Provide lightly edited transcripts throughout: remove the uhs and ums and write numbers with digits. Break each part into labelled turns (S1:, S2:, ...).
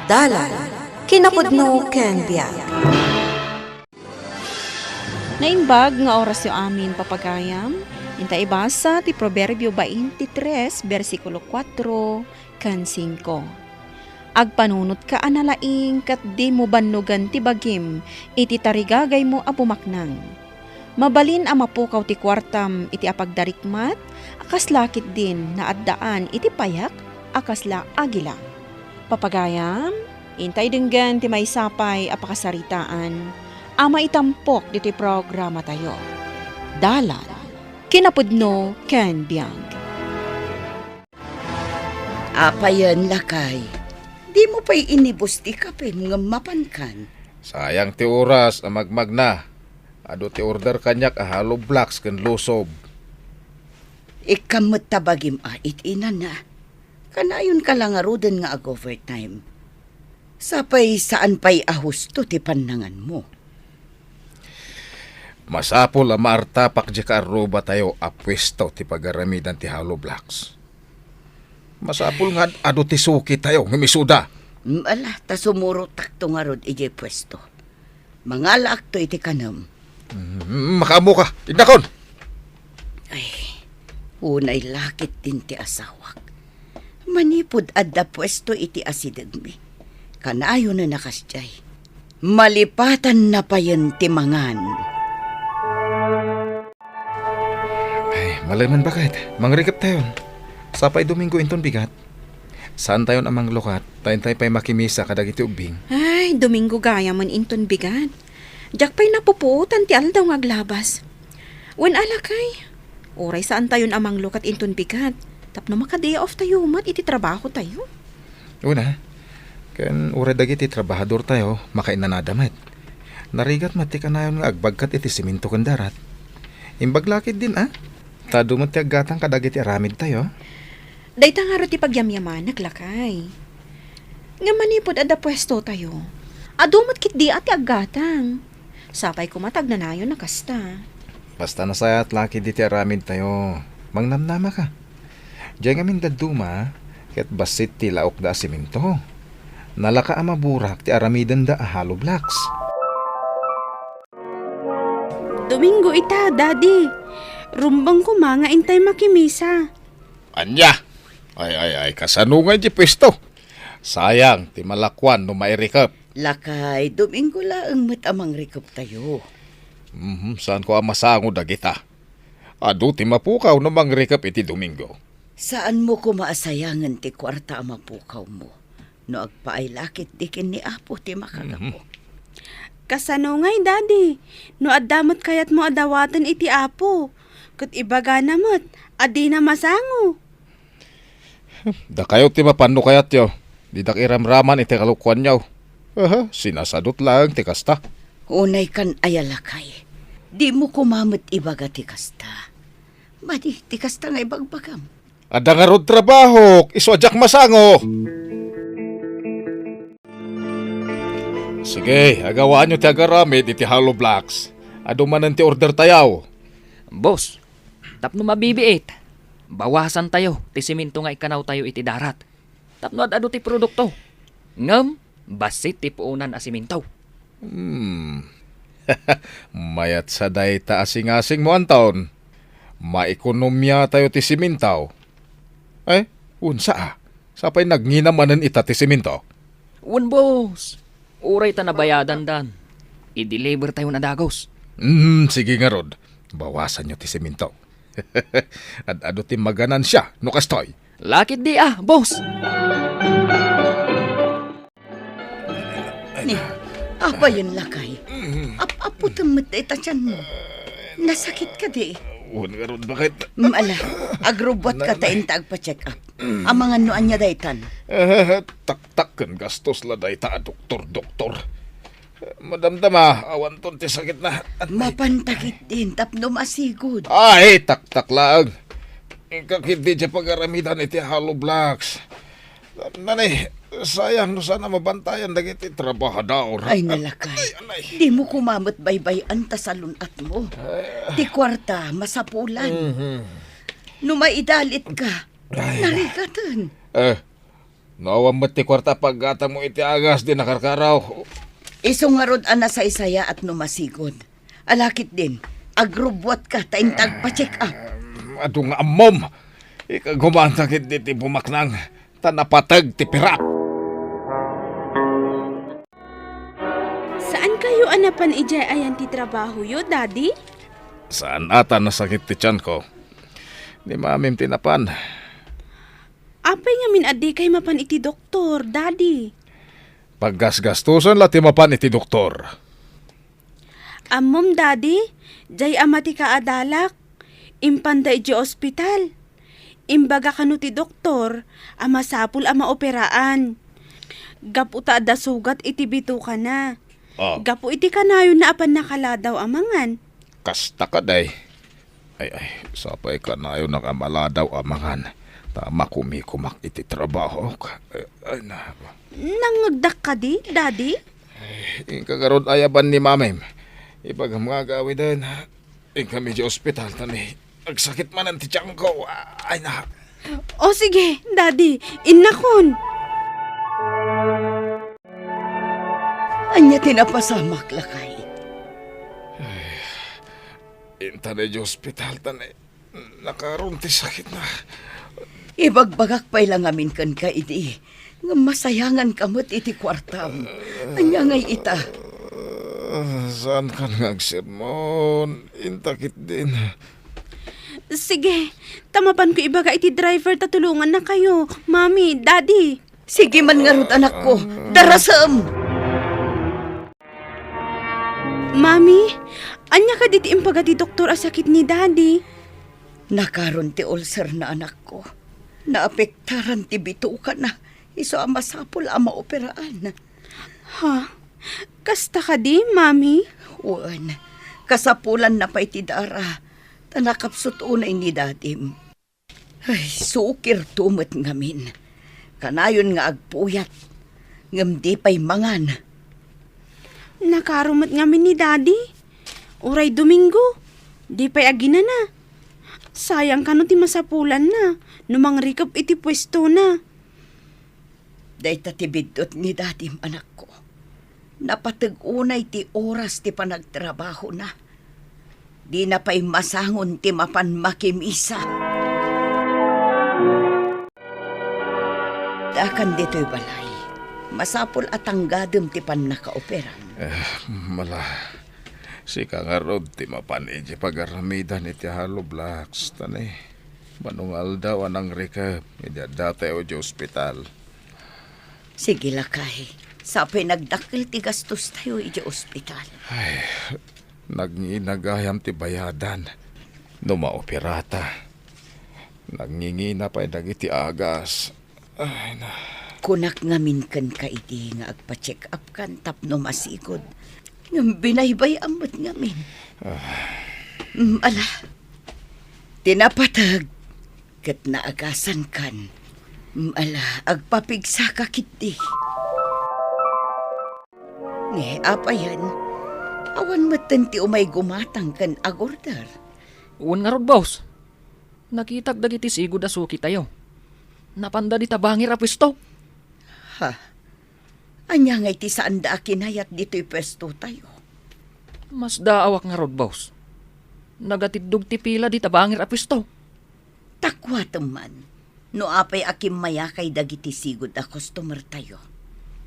S1: Dalan, kinapudno ken biag.
S2: Naimbag nga oras yung amin papagayam, inta ibasa ti Proverbio 23, versikulo 4, kan 5. Agpanunot ka analaing kat di mo bannugan ti bagim, iti tarigagay mo apumaknang. Mabalin ang mapukaw ti kwartam iti apagdarikmat, akas lakit din na addaan iti payak, akasla agila. Papagayam, intay denggan ti may sapay apakasaritaan, ama itampok diti programa tayo. Dalan, kinapudno ken biag.
S3: Apayan lakay. Di mo pa'y inibos ti kapin nga mapankan.
S4: Sayang ti oras a magmagna. Ado ti order kanyak a hollow blocks ken lusob.
S3: Ikamot tabagim ina na. Kanayon ka lang arudan nga ag-overtime. Sapay saan pa'y ahusto ti panangan mo.
S4: Masapol a maartapak di ka aruba tayo a pwesto ti pagaramidan ti hollow blocks. Masapol nga ado ti suki tayo nga misuda.
S3: Ala, ta sumuro takto nga rod ije pwesto. Mangala akto iti kanam.
S4: Makamu ka, idakon!
S3: Ay, unay lakit din ti asawak. Manipod adda pwesto iti asidagmi. Kanayo na nakasjay. Malipatan na pa yan ti mangan.
S4: Ay, malaman bakit? Mangrikap tayo. Sapay Domingo inton bigat. Saan tayo namang lukat? Tayo pa'y makimisa kadag iti ubing.
S2: Ay, Domingo gaya man inton bigat. Jak pa'y napupuutan ti aldaw nga aglabas. Wen alakay. Oray saan tayo amang lukat inton bigat. Tapno maka-day off tayo mat iti trabaho tayo.
S4: Una, kan ura dagiti trabahador tayo, makainanadamat. Narigat mati ka na yun nga agbagkat iti siminto kan darat. Imbaglakid din Tado mo ti aggatang kadagiti aramid tayo.
S2: Dayta nga ro ti pagyamyaman naglakay. Nga manipod adda pwesto tayo. Adumot kit di ati aggatang. Sapay kumatag na nayon nakasta.
S4: Basta nasaya at laki di ti aramid tayo. Mangnamnama ka. Diyan ngamin daduma, ket basit ti laok da siminto. Nalaka ama burak ti aramidan da a hollow blocks.
S5: Domingo ita, daddy. Rumbang ko mga intay makimisa.
S4: Anya! Ay, kasanungan di pwesto. Sayang, ti malakwan no mairikap.
S3: Lakay, Domingo laang matamang rikop tayo.
S4: Saan ko amasango dagita? Ado ti mapukaw no mangrikap iti Domingo.
S3: Saan mo ko maasayangan ti kwarta ang mapukaw mo? No agpaay lakit dikin ni Apo ti makagapo.
S5: Kasano ngay, daddy. No addamot kayat mo adawatan iti Apo. Kat ibaga namot, adi na masango.
S4: Da kayo ti mapano kayat yo. Di dak iramraman iti kalukwan yaw. Sinasadot lang ti kasta.
S3: Unay kan ayalakay. Di mo kumamot ibaga ti kasta. Madi, ti kasta nga ibagbagam.
S4: Ada nga rod trabaho, iswadyak masango. Sige, agawaan nyo ti agaramid iti hollow blocks. Ado man ti order tayaw.
S6: Boss, tapno mabibiit. Bawasan tayo, ti siminto nga ikanaw tayo iti darat. Tapno ado ti produkto. Ngam, basit ti puunan a siminto.
S4: Mayat sa dayta asing-asing mo antaon. Maikonomya tayo ti simintaw. Unsa Sapay nagnghinamanan ita ti siminto.
S6: Un boss, uray ta nabayadan dan. I-deliver tayo na dagos.
S4: Sige nga rod. Bawasan nyo ti siminto. At ado ti maganan siya, no kastoy.
S6: Lakit di boss.
S3: Ni, apa yun lakay? Apo tamot ita tiyan mo. Nasakit ka di.
S4: Nga rod, bakit?
S3: Ala, agrobot ka ta inta agpa-check up. Ang mga noan niya daytan.
S4: Tak kan gastos la dayta doktor. Madamdama, awan ton ti sakit na.
S3: Mapantakit din, tapno masigod.
S4: Ay, tak lang. Kakindi siya pag-aramidan iti hollow blocks. Nanay, sayang no sana mabantayan dagiti trabahador.
S3: Ay nalakay. Di mo kumamot baybay-an ta sa lunat mo. Di kwarta, masapulan. No maidalit ka, narigatan.
S4: Nawam mo ti kwarta paggata mo iti agas din nakarkaraw.
S3: Iso nga rod ana sa isaya at numasigod. Alakit din, agrubwat ka taintag pa-check up.
S4: Ado nga amom. Ikagumantagit di ti bumaknang. Tanapatag ti pirak.
S5: Saan kayo anapan ijay ayan ti trabaho yo, Daddy?
S4: Saan ata nasakit ti tiyan ko? Ni mamim tinapan.
S5: Apay nga min adi kay mapan iti doktor, Daddy.
S4: Paggasgastusan la ti mapan iti doktor.
S5: Ammom, Daddy, jay amati ka adalak. Impanda iti ospital. Imbaga kanu ti doktor, ama sapul ama operaan. Gapu ta da sugat iti bito ka na.
S4: Oh,
S5: Gapu iti kanayon na apan nakaladaw amangan.
S4: kasta ka day. Ay, sapay ka na yun nakamala daw amangan. Tama kumikumak iti trabaho. Ay na.
S5: Nangagdak ka di, Daddy?
S4: Kagarod ayaban ni mamim. Ipag mga gawi din. Kami di ospital tani. Nagsakit man ang tiyang ko. Ay na.
S5: O sige, Daddy, innakon.
S3: Anya tinapasamak lakay.
S4: Intana di ospital tani. Nakaroon ti sakit na.
S3: Ibagbagak pa ilang amin kan ka iti. Nga masayangan kamot iti kwartam. Anya ngay ita.
S4: Saan ka nagsermon? Intakit din.
S5: Sige, tamapan ko ibaga iti driver tatulungan na kayo. Mami, Daddy.
S3: Sige man nga rod anak ko. Darasam!
S5: Mami, anya ka diti impaga ti doktor a sakit ni Daddy.
S3: Nakaroon ti ulcer na anak ko. Naapektaran ti bito ka na. Iso ang masapol ang maoperaan.
S5: Ha? Kasta ka di, Mami?
S3: Uwan, kasapulan na pa iti dara. Tanakapsot unay ni dadim. Ay, sukir tumot ngamin. Kanayon nga agpuyat. Ngam di pa'y mangan.
S5: Nakarumat ngamin ni Daddy. Uray Domingo. Di pa'y agina na. Sayang ka no ti masapulan na. Numangrikap iti pwesto na.
S3: Day tatibidot ni dadim anak ko. Napatag-unay ti oras ti panagtrabaho na. Di na pa'y masangon ti mapan makimisa. Dakan dito'y balay. Masapol at anggadem ti pan nakaoperan.
S4: Mala. Si kangarod ti mapanidya pagaramidan iti halo blacks. Tani. Manungal daw anang rika. Medya dati o di ospital.
S3: Sige lakay. Sapay nagdakil ti gastos tayo iti ospital.
S4: Nagnginagayam ti bayadan. Numaoperata. Nagngingina pa'y dagiti agas. Ay na.
S3: Kunak ngamin kan ka iti nga agpa-check up kan tapno masigod. Ngam binaybay amot ngamin. Ala. Tinapatag. Kat naagasan kan. Ala, agpapigsa ka kiti. Apa yan? Awan matan ti umay gumatang kan agordar.
S6: Uwan nga rod, boss. Nakitag dagiti sigod asuki tayo. Napanda di tabangir a pwesto.
S3: Ha? Anya ngay ti saan da akinayat dito'y pwesto tayo.
S6: Mas daawak nga rod, boss. Nagatidog ti pila di tabangir a pwesto.
S3: Takwa teman. No apay akim mayakay dagiti sigod a customer tayo.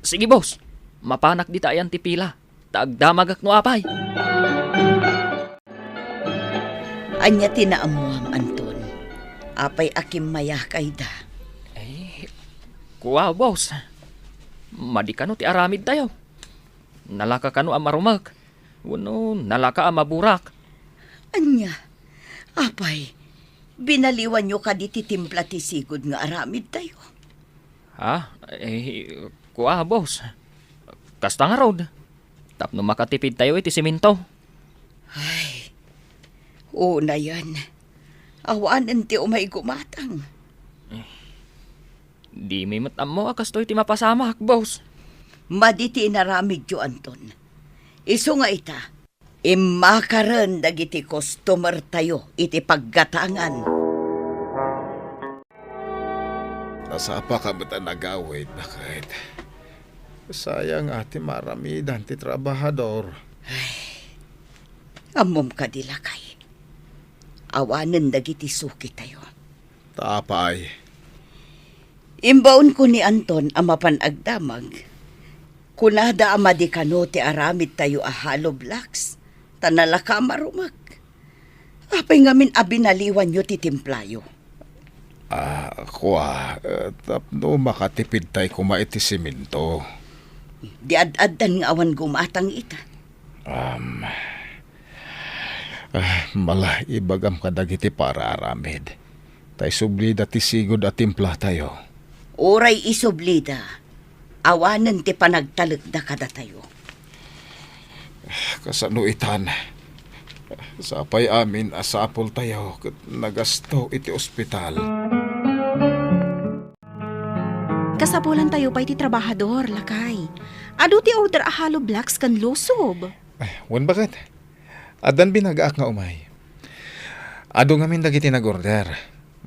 S6: Sige, boss. Mapanak di tayan ti pila. Taagdamagak no apay.
S3: Anya tinaamuam Anton. Apay akim mayakay da.
S6: Kuwa, boss. Madikano ti aramid tayo. Nalaka kano ang marumag. Wano, nalaka ang maburak.
S3: Anya? Apay, binaliwan nyo ka di titimpla ti sigod nga aramid tayo.
S6: Ha? Kuwa, boss. Kasta nga road. Tapno makatipid tayo iti siminto.
S3: Ay, una yan. Awanan ti umay gumatang.
S6: Di may matam mo akastoy ti mapasamak, boss.
S3: Maditi inaramid yo Anton. Isu nga ita, imakaran dagiti customer tayo iti paggatangan.
S4: Nasa pa ka ba nagawid? Bakit? Sayang ati maramidan ti trabahador.
S3: Amom ka dilakay. Awanan dagiti suki tayo.
S4: Tapay.
S3: Imbaon ko ni Anton ang mapanagdamag. Kunada ama di kano ti aramid tayo ahalo blacks. Tanala ka marumag. Apay ngamin abinaliwan nyo ti timplayo.
S4: Tapno makatipid tayo kumait ti siminto.
S3: Di ad-addan nga awan gumatang ita.
S4: Mala ibagam ka dagiti para aramid. Tay sublida ti sigod at timpla tayo.
S3: Oray isoblida. Awanan ti panagtalagda kada tayo.
S4: Kasanuitan. Sapay amin asapol tayo ket nagasto iti ospital.
S2: Kasapulan tayo pa iti trabahador, lakay. Adu ti order a hollow blocks kan lusob.
S4: Wan bakit? Adan binagaak nga umay. Ado ngamin dagiti nag-order.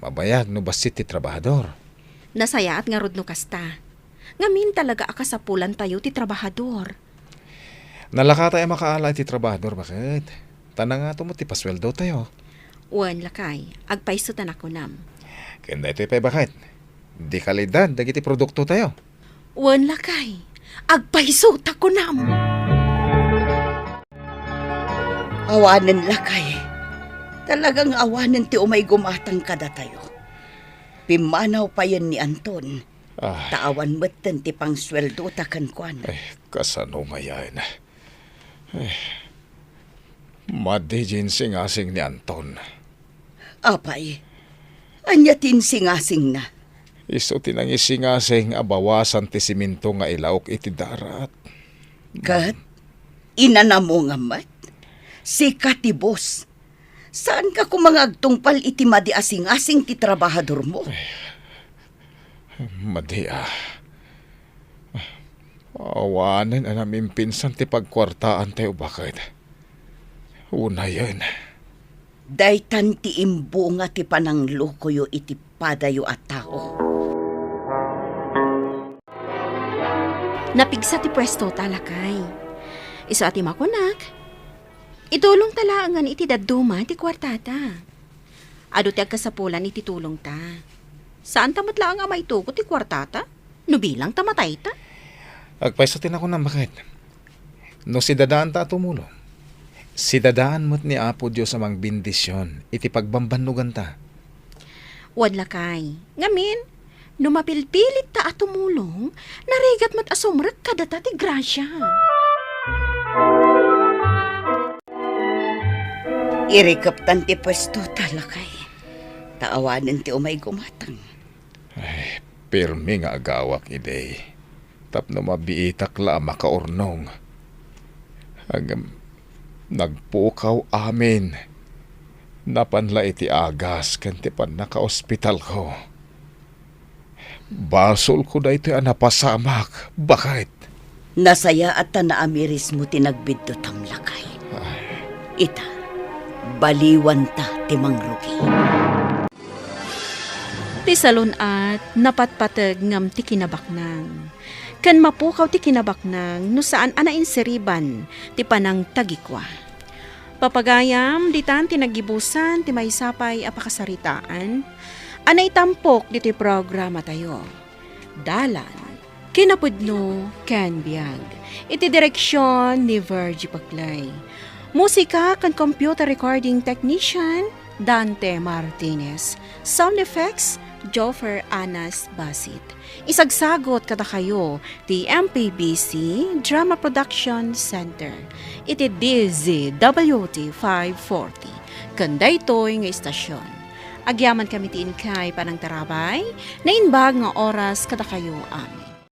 S4: Mabayag no basit ti trabahador.
S2: Nasayaat nga rod no kasta. Ngamin talaga akasapulan tayo ti trabahador.
S4: Nalaka tayo makaala ti trabahador, bakit? Tanang nga mo ti pasweldo tayo.
S2: Wan, lakay. Agpaisutan ako nam.
S4: Kanda ito pa bakit? Di kalidad, dagiti produkto tayo.
S2: Wan, lakay. Agpaisut ako nam.
S3: Awanan lakay. Talagang awanan ti umay gumatang kada tayo. Pimanaw pa yan ni Anton. Taawan matan ti pangsweldo takan kwan.
S4: Kasano nga yan? Madijin singasing ni Anton.
S3: Apay, anya tinsingasing na.
S4: Iso tinang isingasing abawasan ti siminto nga ilaok iti darat.
S3: Kat, inanamo nga mat. Si Katibos. Saan ka kumangagtungpal iti madi asing-asing ti trabahador mo?
S4: Madia. Awanan ang namin pinsan ti pagkwartaan tayo bakit. Una yan.
S3: Daytan ti imbu nga ti pananglukoyo iti padayo at tao.
S2: Napigsa ti pwesto talakay. Iso ati makunak. Itulong talaangan iti daduma ti kwartata. Ado ti agkasapulan iti tulong ta. Saan tamat lang nga maituko ti kwartata? No bilang tamatay ta?
S4: Agpaisatin ako na bakit. No si dadaan ta tumulong. Si dadaan mo't ni Apo Diyos amang bindisyon iti pagbambanugan ta.
S2: Wad lakay. Ngamin, numapilpilit ta at tumulong, narigat mat asumrek kada ta ti grasya.
S3: Irikaptan ti pwesto talakay. Taawanan ti umay gumatang.
S4: Pirmi nga agawak iday. Tapno mabiitak la makaurnong. Hanggang nagpukaw amin. Napanla iti agas kanti pan naka-ospital ko. Basol ko na ito napasamak. Bakit?
S3: Nasaya at naamiris mo tinagbidto tam lakay. Ita, baliwan ta ti mangrugi.
S2: Ti salon at napatpatag ngam ti kinabaknang. Kan mapukaw ti kinabaknang no saan anain-seriban ti panang tagikwa. Papagayam ditan ti nagibusan ti maysapay a pakasaritaan. Anay tampok diti programa tayo. Dalan, kinapudno, Ken Biag. Iti direksyon ni Virgie Paclay. Musika kan computer recording technician, Dante Martinez. Sound effects, Joffer Anas Basit. Isagsagot kada kayo ti MPBC Drama Production Center. Iti DZWT 540. Kanday to'y nga istasyon. Agyaman kami ti inkay panang tarabay, na inbag nga oras kada kayo amin.